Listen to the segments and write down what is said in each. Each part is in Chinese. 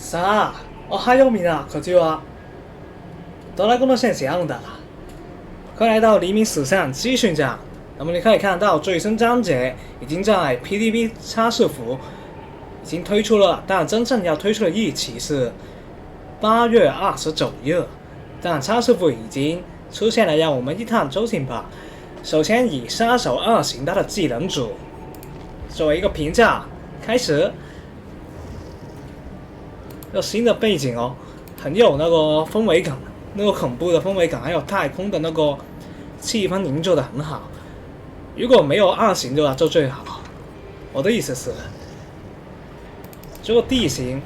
さあ、おはようみんな，こんにちは。哆啦 A 梦的现象的，快来到黎明史上继续讲。那么你可以看到最新章节已经在 PDB 叉式服已经推出了，但真正要推出的日期是8月29日。但叉式服已经出现了，让我们一探究竟吧。首先以杀手2型它的技能组作为一个评价开始。有新的背景哦，很有那个氛围感，那个恐怖的氛围感，还有太空的那个气氛营造的很好。如果没有2型的话就最好。我的意思是，这个地形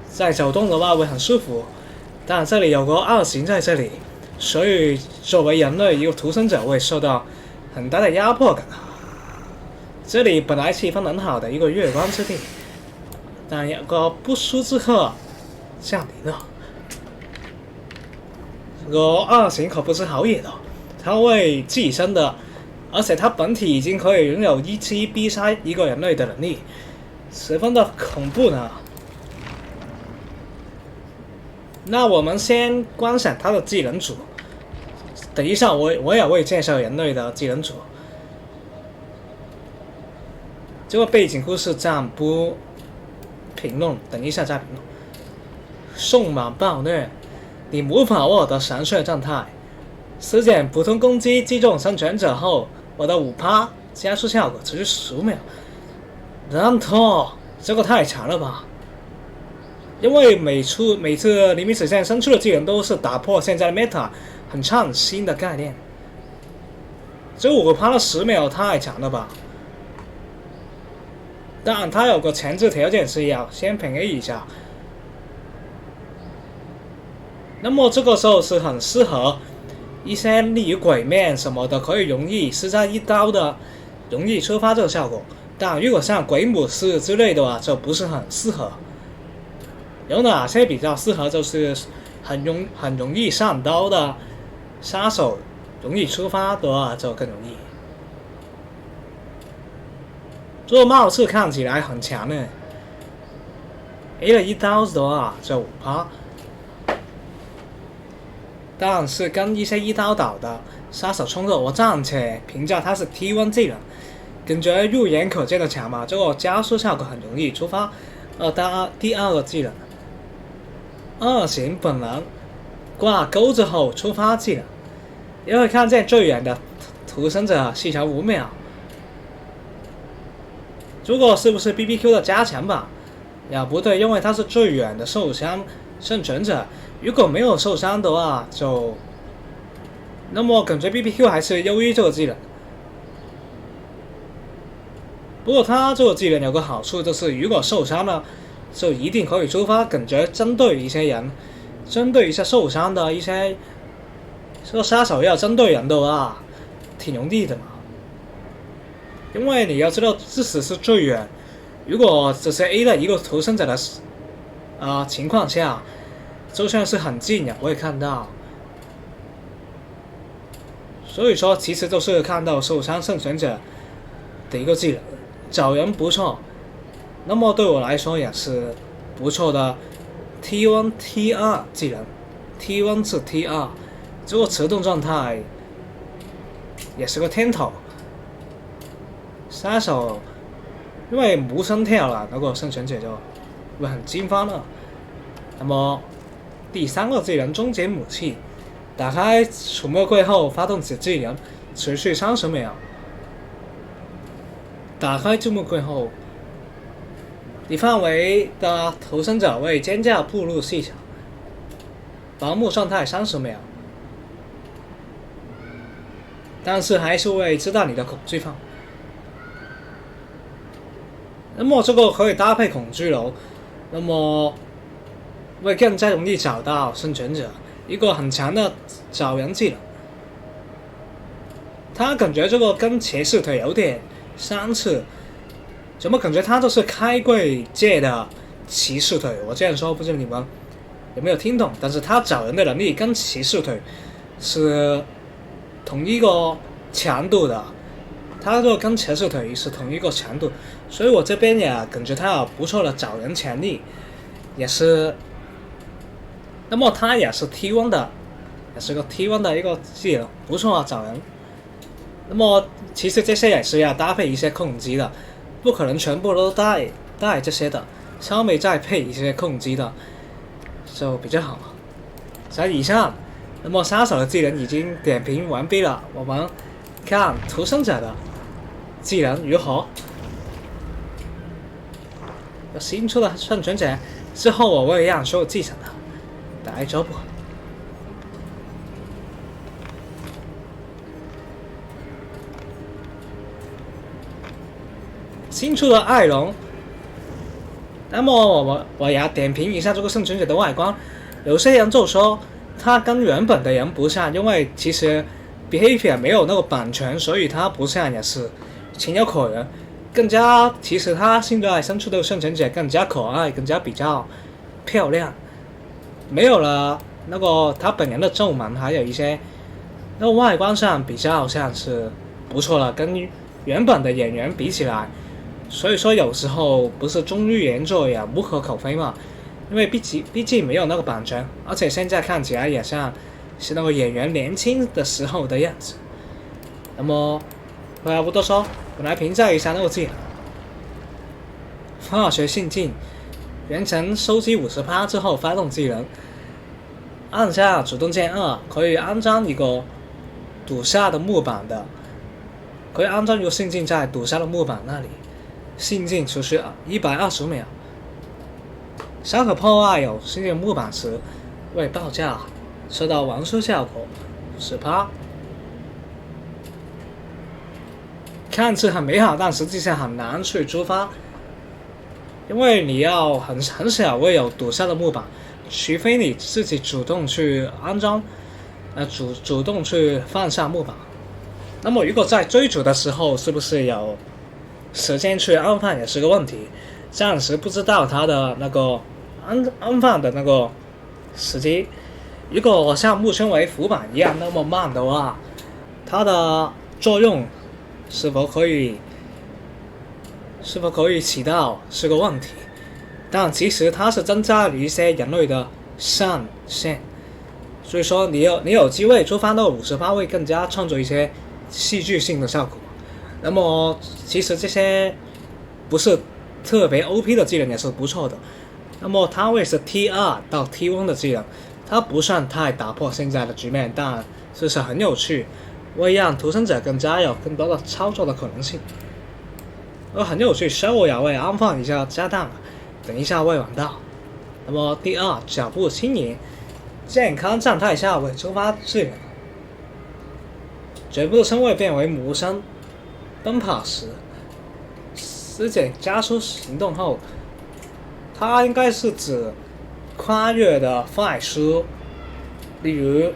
在走动的话会很舒服，但这里有个2型在这里，所以作为人类一个图生者会受到很大的压迫感。这里本来气氛很好的一个月光之地，但有个不速之客降临了。这个2型可不是好野的，它会寄生的，而且它本体已经可以拥有一击必杀一个人类的能力，十分的恐怖呢。那我们先观赏它的技能组，等一下我也会介绍人类的技能组。这个背景故事暂不评论，等一下再评论。送满暴虐，你无法获得神血状态。施展普通攻击击中生存者后，我的5%加速效果持续10秒。然后这个太强了吧！因为每次黎明史线生出的技能都是打破现在的 meta， 很创新的概念。这5%的10秒太强了吧！但它有个前置条件是要先平 A 一下。那么这个时候是很适合一些例如鬼面什么的，可以容易施加一刀的，容易触发这个效果。但如果像鬼母师之类的话，就不是很适合。有哪些比较适合？就是很容易上刀的杀手，容易触发的话就更容易。这个貌似看起来很强呢 ，A 了一刀的话就5%。但是跟一些一刀倒的杀手冲突，我暂且评价它是 T1 技能，感觉肉眼可见的强嘛，这个加速效果很容易触发。第二个技能，2型本能挂钩之后触发技能，也会看见最远的图生者细长5秒。这个是不是 BBQ 的加强版？呀，不对，因为它是最远的受伤生存者。如果没有受伤的话，那么感觉 BBQ 还是优于这个技能。不过它这个技能有个好处，就是如果受伤了，就一定可以触发。感觉针对一些人，针对一些受伤的一些，这个杀手要针对人的话，挺容易的嘛。因为你要知道，即使是最远，如果只是 A 的一个图生者的情况下，就算是很近也会看到。所以说，其实都是看到受伤幸存者的一个技能，找人不错。那么对我来说也是不错的 T1、T2 技能 ，T1 至 T2， 这个迟钝状态也是个天头。杀手因为无声跳了，那个生存者就会很惊慌了。那么第3个技能终结武器，打开储物柜后发动此技能，持续30秒。打开储物柜后，你范围的投生者为尖叫暴露细小，盲目状态30秒，但是还是会知道你的恐惧范围。那么这个可以搭配恐惧楼，那么会更加容易找到生存者，一个很强的找人技能。他感觉这个跟骑士腿有点相似，怎么感觉他就是开柜界的骑士腿？我这样说不知道你们有没有听懂？但是他找人的能力跟骑士腿是同一个强度的。他这个跟骑士腿是同一个强度，所以我这边也感觉他有不错的找人潜力。也是，那么它也是 T1 的，也是个 T1 的一个技能，不错啊，找人。那么其实这些也是要搭配一些控机的，不可能全部都带这些的，稍微再配一些控机的就比较好。在以上，那么杀手的技能已经点评完毕了，我们看屠生者的技能如何。有新出的生存者之后，我会让所有继承的大丈夫。新出的艾隆，那么我也点评一下这个生存者的外观。有些人就说他跟原本的人不像，因为其实 behavior 没有那个版权，所以他不像也是情有可原。更加其实他现在生出的生存者更加可爱，更加比较漂亮，没有了那个他本人的皱纹，还有一些那个外观上比较像是不错了，跟原本的演员比起来。所以说有时候不是忠于原作也无可厚非嘛，因为毕竟没有那个版权，而且现在看起来也像是那个演员年轻的时候的样子。那么话不多说，我来评价一下那个技能。化学性境，原程收集50%之后发动技能，按下主动键2可以安装一个堵塞的木板的，可以安装一个性境在堵塞的木板那里。性境持续120秒。杀手破坏有性境木板时，为爆炸收到完输效果10%。看似很美好，但实际上很难去触发，因为你要很少会有堵塞的木板，除非你自己主动去安装，主动去放下木板。那么如果在追逐的时候，是不是有时间去安放也是个问题，暂时不知道它的那个安放的那个时机。如果像木村为浮板一样那么慢的话，它的作用是否可以起到是个问题。但其实它是增加了一些人类的上限，所以说你有机会触发到50%，会更加创造一些戏剧性的效果。那么其实这些不是特别 OP 的技能也是不错的。那么它会是 T2 到 T1 的技能，它不算太打破现在的局面，但就是很有趣，会让屠生者更加有更多的操作的可能性。很有趣，所以我也会安放一下炸弹，等一下会玩到。那么第2，脚步轻盈，健康状态下会触发技能，嘴部声位变为无声。奔跑时，尸检加速行动后，它应该是指跨越的快速，例如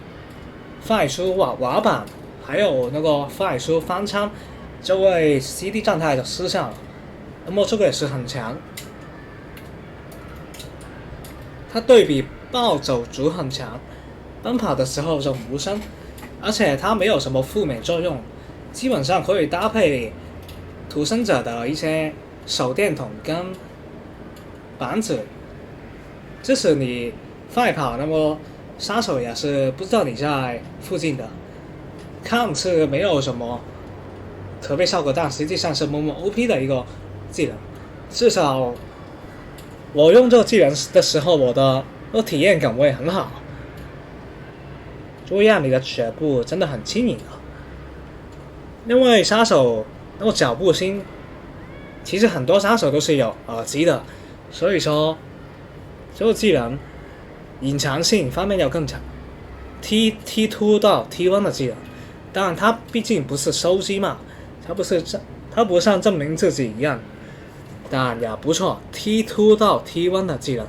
快速滑板，还有那个快速翻舱，就会 CD 状态就失效了。那么这个也是很强，它对比暴走族很强，奔跑的时候就无声，而且它没有什么负面作用。基本上可以搭配屠生者的一些手电筒跟板子，即使你快跑，那么杀手也是不知道你在附近的。看似没有什么特别效果，但实际上是某某 OP 的一个技能。至少我用这个技能的时候，我的体验感会很好，就会让你的脚步真的很轻盈啊。因为杀手那个脚步声，其实很多杀手都是有耳机的，所以说这个技能隐藏性方面要更强。T2 到 T1 的技能，当然它毕竟不是收机嘛，它不像证明自己一样，但也不错。T2 到 T1 的技能，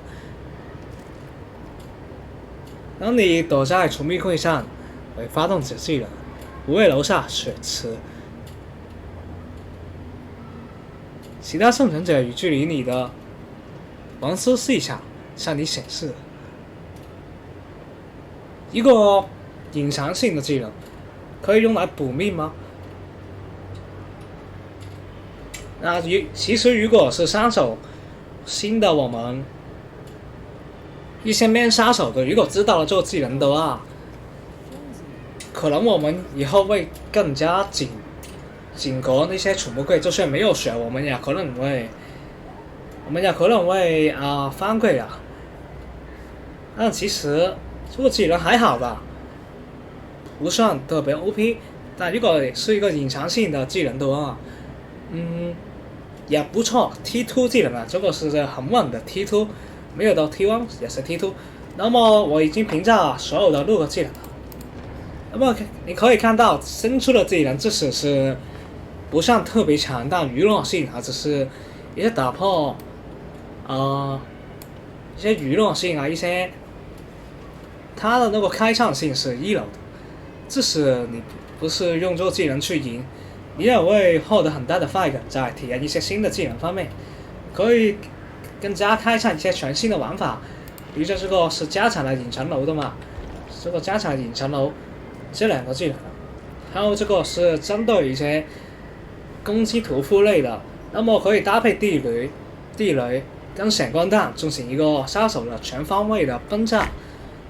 当你躲在储物柜上，会发动此技能。不会留下血池，其他生存者与距离你的黄丝细小向你显示。一个隐藏性的技能，可以用来补命吗？那其实如果是杀手新的，我们一些面杀手的，如果知道了这个技能的话，可能我们以后会更加紧格那些储物柜，就算没有血，我们也可能会翻柜啊。但其实这个技能还好吧，不算特别 OP。但如果是一个隐藏性的技能的话，也不错。T2 技能啊，这个是很稳的 T2， 没有到 T1 也是 T2。那么我已经评价所有的6个技能了。那么你可以看到新出的技能，即使是不算特别强，但娱乐性啊，只是一些打破一些娱乐性啊，一些它的那个开创性是1流的。即使你不是用这个技能去赢，你也会获得很大的快感，在体验一些新的技能方面，可以更加开创一些全新的玩法。比如说这个是加强了隐藏楼的嘛，这个加强隐藏楼这2个技能，还有这个是针对一些攻击屠夫类的，那么可以搭配地雷跟闪光弹进行一个杀手的全方位的崩炸。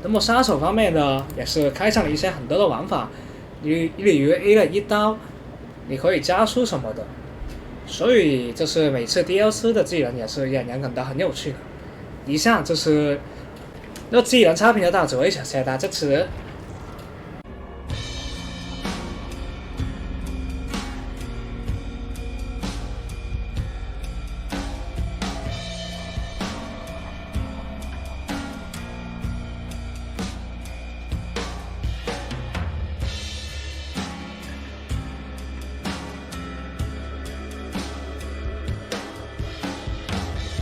那么杀手方面呢，也是开创了一些很多的玩法，例如 A 的1刀，你可以加速什么的，所以就是每次 DLC 的技能也是让人感到很有趣的。以上就是那技能差评的到此为止，谢谢大家支持。